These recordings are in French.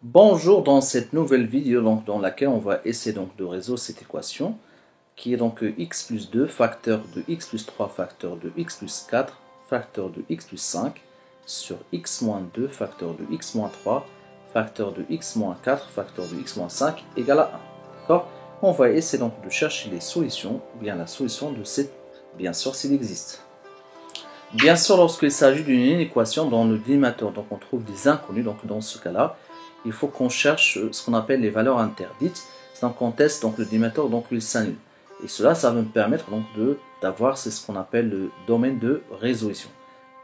Bonjour, dans cette nouvelle vidéo dans laquelle on va essayer de résoudre cette équation qui est donc x plus 2 facteur de x plus 3 facteur de x plus 4 facteur de x plus 5 sur x moins 2 facteur de x moins 3 facteur de x moins 4 facteur de x moins 5 égale à 1. D'accord? On va essayer donc de chercher les solutions, ou bien la solution de cette, bien sûr s'il existe. Bien sûr, lorsqu'il s'agit d'une équation dans le dénominateur, donc on trouve des inconnus, donc dans ce cas-là, il faut qu'on cherche ce qu'on appelle les valeurs interdites. Donc on teste donc le dénominateur, donc il s'annule. Et cela, ça va me permettre donc d'avoir ce qu'on appelle le domaine de résolution.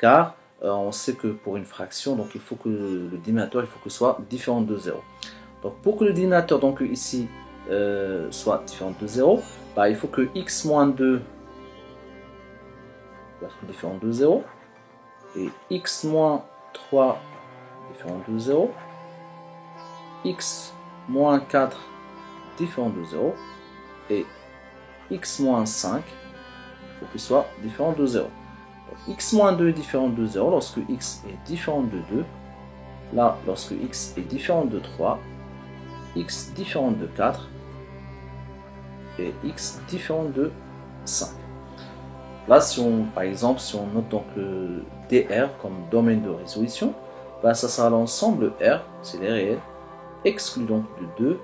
Car on sait que pour une fraction, donc il faut que le dénominateur, il faut que soit différent de 0. Donc pour que le dénominateur, donc ici, soit différent de 0, bah, il faut que x moins 2 va être différent de 0 et x moins 3 différent de 0, x moins 4 différent de 0 et x moins 5, il faut qu'il soit différent de 0. Donc, x moins 2 est différent de 0 lorsque x est différent de 2. Là, lorsque x est différent de 3, x différent de 4 et x différent de 5. Là, par exemple, si on note donc le dr comme domaine de résolution, bah, ça sera l'ensemble R, c'est les réels, exclu donc de 2,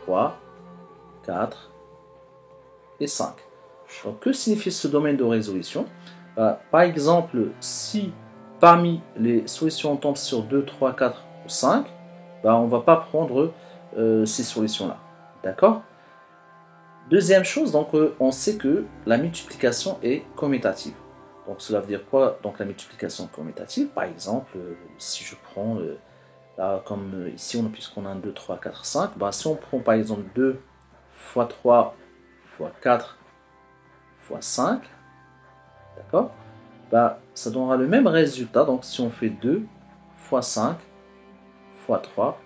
3, 4 et 5. Donc, que signifie ce domaine de résolution? Bah, par exemple, si parmi les solutions on tombe sur 2, 3, 4 ou 5, bah, on ne va pas prendre ces solutions-là. D'accord? Deuxième chose, donc on sait que la multiplication est commutative. Donc cela veut dire quoi? Donc la multiplication commutative, par exemple, si je prends, là, comme ici, puisqu'on a 1, 2, 3, 4, 5, bah, si on prend par exemple 2 fois 3 fois 4 fois 5, d'accord? Bah, ça donnera le même résultat, donc si on fait 2 fois 5 fois 3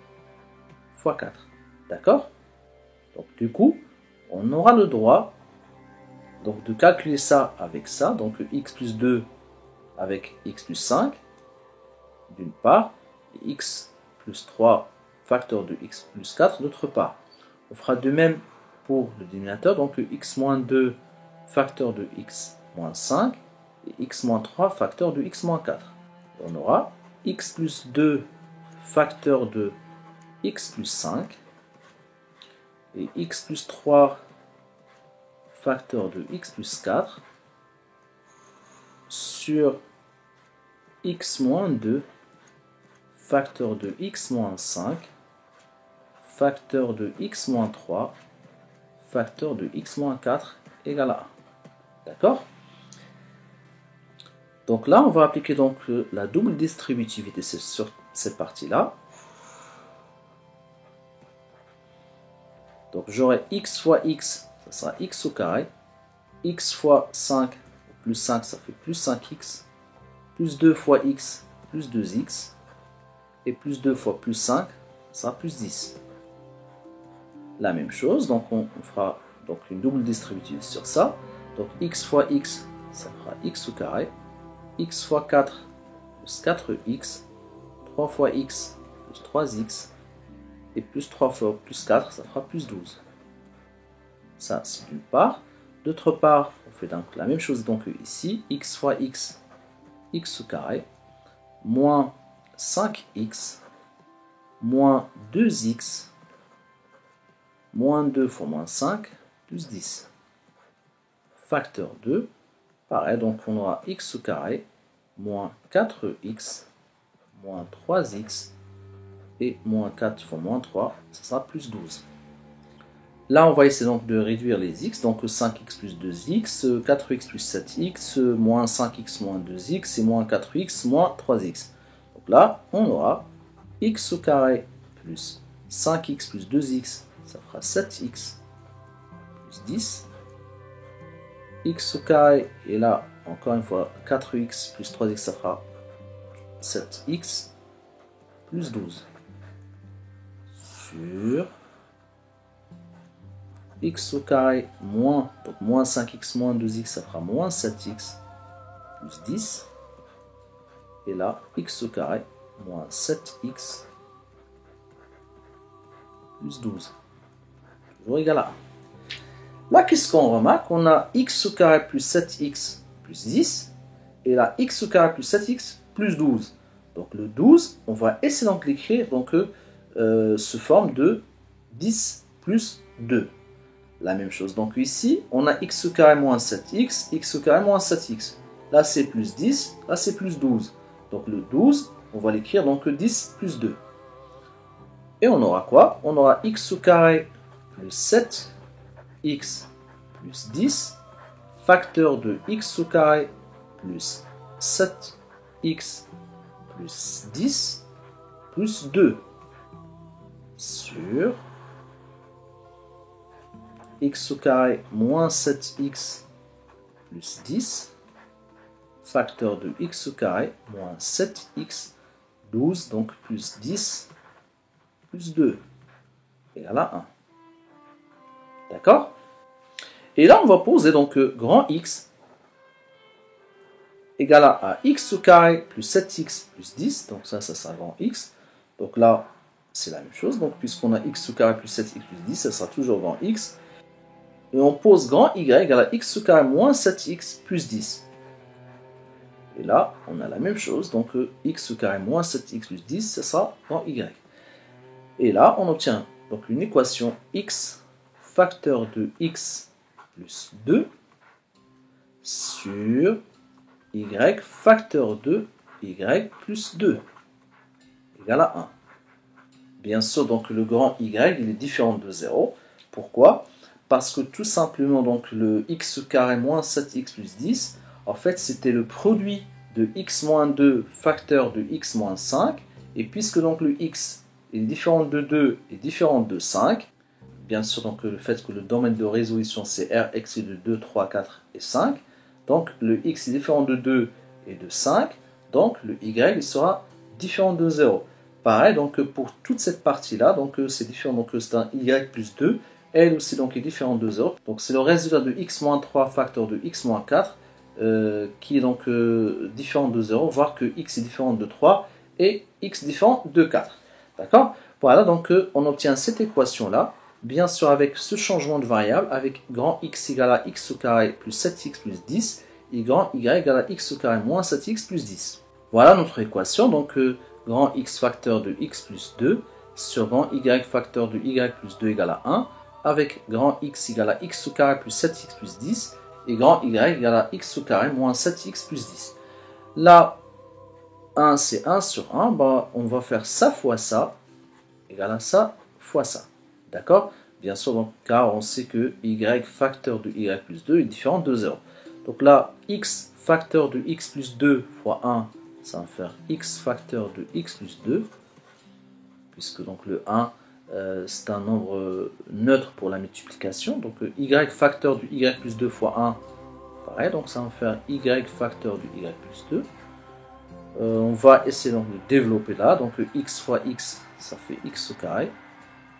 fois 4, d'accord? Donc du coup, on aura le droit donc de calculer ça avec ça, donc x plus 2 avec x plus 5, d'une part, et x plus 3 facteur de x plus 4 d'autre part. On fera de même pour le dénominateur, donc x moins 2 facteur de x moins 5 et x moins 3 facteur de x moins 4. Et on aura x plus 2 facteur de x plus 5 et x plus 3 facteur de x plus 4 sur x moins 2 facteur de x moins 5 facteur de x moins 3 facteur de x moins 4 égale à 1. D'accord? Donc là, on va appliquer donc la double distributivité sur cette partie-là. Donc j'aurai x fois x, ça sera x au carré. X fois 5, plus 5, ça fait plus 5x. Plus 2 fois x, plus 2x. Et plus 2 fois plus 5, ça sera plus 10. La même chose, donc on fera donc une double distributive sur ça. Donc x fois x, ça fera x au carré. X fois 4, plus 4x. 3 fois x, plus 3x. Et plus 3 fois plus 4, ça fera plus 12. Ça, c'est d'une part. D'autre part, on fait donc la même chose donc ici. X fois x, x au carré, moins 5x, moins 2x, moins 2 fois moins 5, plus 10. Facteur 2, pareil, donc on aura x au carré, moins 4x, moins 3x, et moins 4 fois moins 3, ça sera plus 12. Là, on va essayer donc de réduire les x, donc 5x plus 2x, 4x plus 7x, moins 5x moins 2x, et moins 4x moins 3x. Donc là, on aura x au carré plus 5x plus 2x, ça fera 7x plus 10. X au carré, et là, encore une fois, 4x plus 3x, ça fera 7x plus 12. Sur x au carré moins, donc moins 5x moins 2x, ça fera moins 7x plus 10. Et là, x au carré moins 7x plus 12. Toujours égal à 1. Là, qu'est-ce qu'on remarque? On a x au carré plus 7x plus 10. Et là, x au carré plus 7x plus 12. Donc le 12, on va essayer donc l'écrire sous forme de 10 plus 2. La même chose. Donc ici, on a x au carré moins 7x, x au carré moins 7x. Là, c'est plus 10, là, c'est plus 12. Donc le 12, on va l'écrire donc 10 plus 2. Et on aura quoi? On aura x au carré plus 7x plus 10, facteur de x au carré plus 7x plus 10 plus 2 sur x au carré moins 7x plus 10, facteur de x au carré moins 7x, 12, donc plus 10 plus 2 égale à 1. D'accord? Et là, on va poser donc grand X égale à x au carré plus 7x plus 10. Donc ça sera grand X. Donc là, c'est la même chose. Donc puisqu'on a x au carré plus 7x plus 10, ça sera toujours grand X. Et on pose grand Y égale à x au carré moins 7x plus 10. Et là, on a la même chose. Donc x au carré moins 7x plus 10, ça sera grand Y. Et là, on obtient donc une équation x facteur de x plus 2 sur y facteur de y plus 2 égale à 1. Bien sûr, donc le grand y, il est différent de 0. Pourquoi? Parce que tout simplement, donc le x carré moins 7x plus 10, en fait, c'était le produit de x moins 2 facteur de x moins 5. Et puisque donc le x est différent de 2 et différent de 5, bien sûr, donc le fait que le domaine de résolution c'est Rx est de 2, 3, 4 et 5. Donc le x est différent de 2 et de 5. Donc le y il sera différent de 0. Pareil, donc pour toute cette partie-là, donc c'est différent, donc c'est un y plus 2. Elle aussi donc est différente de 0. Donc c'est le résultat de x moins 3 facteur de x moins 4 qui est donc différent de 0, voire que x est différent de 3 et x différent de 4. D'accord? Voilà, donc on obtient cette équation-là. Bien sûr, avec ce changement de variable, avec grand X égale à X au carré plus 7X plus 10, et grand Y égale à X au carré moins 7X plus 10. Voilà notre équation, donc grand X facteur de X plus 2 sur grand Y facteur de Y plus 2 égale à 1, avec grand X égale à X au carré plus 7X plus 10, et grand Y égale à X au carré moins 7X plus 10. Là, 1 c'est 1 sur 1, bah, on va faire ça fois ça, égale à ça fois ça. D'accord? Bien sûr, donc, car on sait que y facteur de y plus 2 est différent de 0. Donc là, x facteur de x plus 2 fois 1, ça va faire x facteur de x plus 2, puisque donc le 1, c'est un nombre neutre pour la multiplication. Donc y facteur de y plus 2 fois 1, pareil, donc ça va faire y facteur de y plus 2. On va essayer donc de développer là, donc x fois x, ça fait x au carré.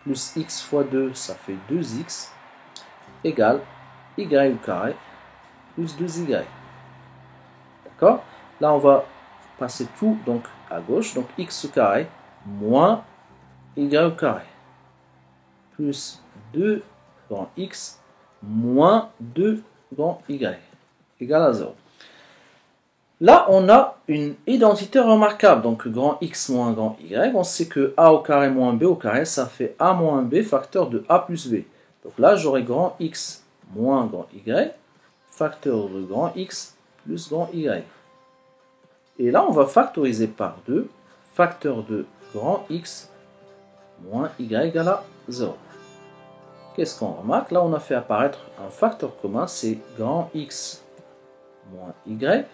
Plus x fois 2, ça fait 2x, égale y au carré, plus 2y. D'accord? Là, on va passer tout donc à gauche, donc x au carré, moins y au carré, plus 2 grand x, moins 2 grand y, égale à 0. Là, on a une identité remarquable, donc grand x moins grand y, on sait que a au carré moins b au carré, ça fait a moins b facteur de a plus b. Donc là, j'aurai grand x moins grand y, facteur de grand x plus grand y. Et là, on va factoriser par 2, facteur de grand x moins y égale à 0. Qu'est-ce qu'on remarque? Là, on a fait apparaître un facteur commun, c'est grand x moins y.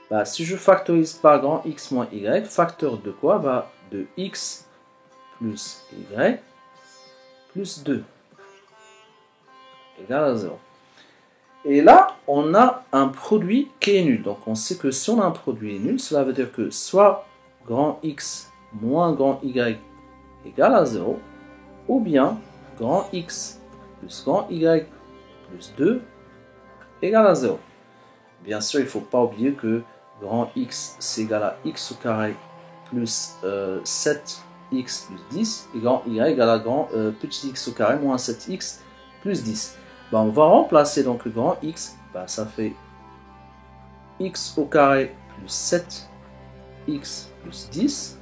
Bah, si je factorise par grand x moins y, facteur de quoi? Bah, de x plus y plus 2 égale à 0. Et là, on a un produit qui est nul. Donc on sait que si on a un produit nul, cela veut dire que soit grand x moins grand y égale à 0, ou bien grand x plus grand y plus 2 égale à 0. Bien sûr, il ne faut pas oublier que grand x c'est égal à x au carré plus 7 x plus 10 et grand y égale à grand petit x au carré moins 7x plus 10. Ben, on va remplacer donc le grand x, ben, ça fait x au carré plus 7x plus 10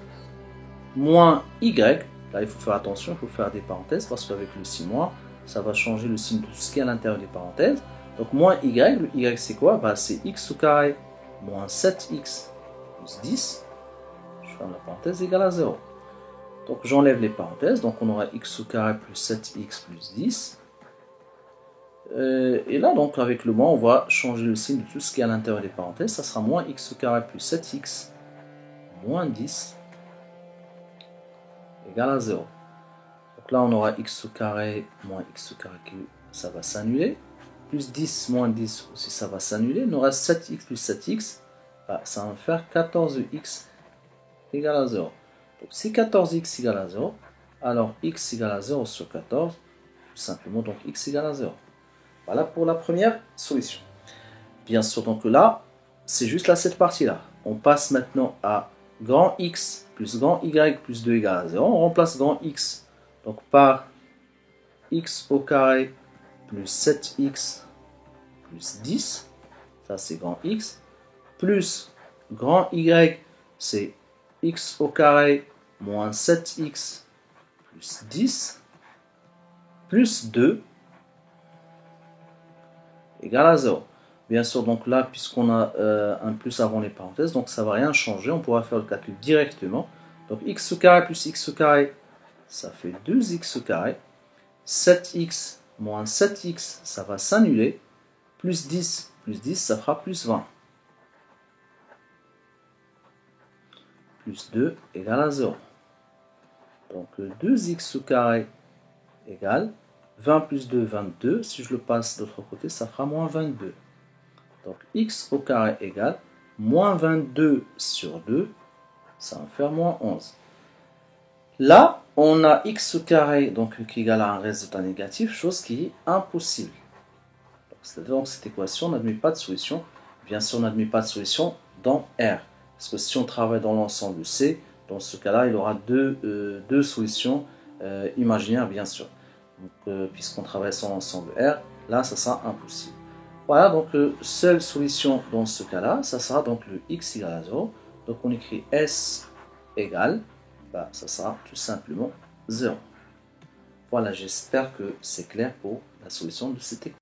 moins y. Là, il faut faire attention, il faut faire des parenthèses parce qu'avec le 6 moins, ça va changer le signe de tout ce qui est à l'intérieur des parenthèses. Donc moins y, le y c'est quoi? Ben, c'est x au carré moins 7x plus 10. Je ferme la parenthèse égale à 0. Donc j'enlève les parenthèses, donc on aura x au carré plus 7x plus 10. Et là, donc avec le moins, on va changer le signe de tout ce qui est à l'intérieur des parenthèses. Ça sera moins x au carré plus 7x moins 10 égale à 0. Donc là, on aura x au carré moins x au carré qui ça va s'annuler. Plus 10 moins 10 aussi, ça va s'annuler. Il nous reste 7x plus 7x. Bah, ça va faire 14x égale à 0. Donc si 14x égale à 0, alors x égale à 0 sur 14, tout simplement, donc x égale à 0. Voilà pour la première solution. Bien sûr, donc là, c'est juste là cette partie-là. On passe maintenant à grand x plus grand y plus 2 égale à 0. On remplace grand x donc par x au carré plus 7x plus 10. Ça, c'est grand x. Plus grand y, c'est x au carré moins 7x plus 10 plus 2 égale à 0. Bien sûr, donc là, puisqu'on a un plus avant les parenthèses, donc ça ne va rien changer. On pourra faire le calcul directement. Donc x au carré plus x au carré, ça fait 2x au carré. 7x moins 7x, ça va s'annuler. Plus 10, ça fera plus 20. Plus 2 égale à 0. Donc 2x au carré égale 20 plus 2, 22. Si je le passe de l'autre côté, ça fera moins 22. Donc x au carré égale moins 22 sur 2, ça va faire moins 11. Là, on a x au carré donc, qui égale à un résultat négatif, chose qui est impossible. Donc cette équation n'admet pas de solution. Bien sûr, on n'admet pas de solution dans R. Parce que si on travaille dans l'ensemble C, dans ce cas-là, il y aura deux solutions imaginaires, bien sûr. Puisqu'on travaille sur l'ensemble R, là, ça sera impossible. Voilà, donc seule solution dans ce cas-là, ça sera donc le x égale à 0. Donc on écrit S égale, bah, ça sera tout simplement 0. Voilà, j'espère que c'est clair pour la solution de cette équation.